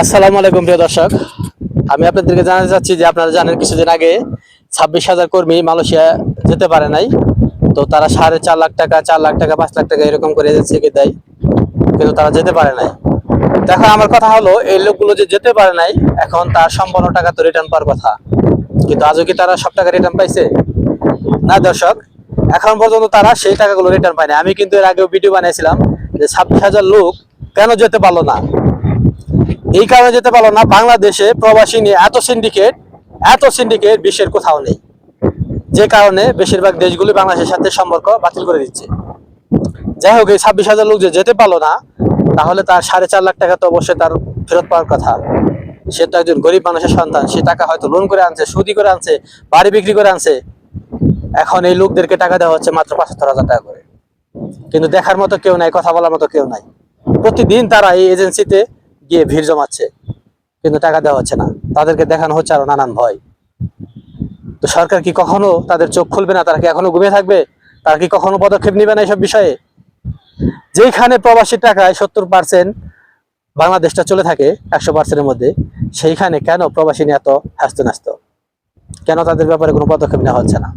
আসসালামু আলাইকুম প্রিয় দর্শক, আমি আপনাদেরকে জানাতে চাচ্ছি যে আপনারা জানেন কিছুদিন আগে 26,000 কর্মী মালয়েশিয়া যেতে পারে নাই। তো তারা 4.5 লাখ টাকা, 4 লাখ টাকা, 5 লাখ টাকা এরকম করে এজেন্সিকে দেয়, কিন্তু তারা যেতে পারে নাই। দেখো, আমার কথা হলো এই লোকগুলো যে যেতে পারে নাই, এখন তার সম্পূর্ণ টাকা তো রিটার্ন পাওয়ার কথা, কিন্তু আজও কি তারা সব টাকা রিটার্ন পাইছে? না দর্শক, এখন পর্যন্ত তারা সেই টাকাগুলো রিটার্ন পায়নি। আমি কিন্তু এর আগেও ভিডিও বানিয়েছিলাম যে 26,000 লোক কেন যেতে পারলো না। এই কারণে যেতে পারলো না, বাংলাদেশে প্রবাসী নিয়ে এত সিন্ডিকেট বিশ্বের কোথাও নেই, যে কারণে বেশিরভাগ দেশগুলি বাংলাদেশের সাথে সম্পর্ক বাতিল করে দিচ্ছে। যাই হোক, এই 26,000 লোক যে যেতে পারলো না, তাহলে তার 4.5 লাখ টাকা তো অবশ্যই তার ফেরত পাওয়ার কথা। সে তো একজন গরিব মানুষের সন্তান, সে টাকা হয়তো লোন করে আনছে, সুদি করে আনছে, বাড়ি বিক্রি করে আনছে। এখন এই লোকদেরকে টাকা দেওয়া হচ্ছে মাত্র 75,000 টাকা করে, কিন্তু দেখার মতো কেউ নাই, কথা বলার মতো কেউ নাই। প্রতিদিন তারা এই এজেন্সিতে গিয়ে ভিড় জমাচ্ছে, কিন্তু টাকা দেওয়া হচ্ছে না। তাদেরকে দেখানো হচ্ছে আরো নানান ভয়। তো সরকার কি কখনো তাদের চোখ খুলবে না? তারা কি এখনো ঘুমিয়ে থাকবে? তারা কি কখনো পদক্ষেপ নেবে না এইসব বিষয়ে? যেখানে প্রবাসী টাকায় 70% বাংলাদেশটা চলে থাকে 100%-এর মধ্যে, সেইখানে কেন প্রবাসী নিয়ে এত হ্যাস্ত ন্যস্ত? কেন তাদের ব্যাপারে কোনো পদক্ষেপ নেওয়া হচ্ছে না?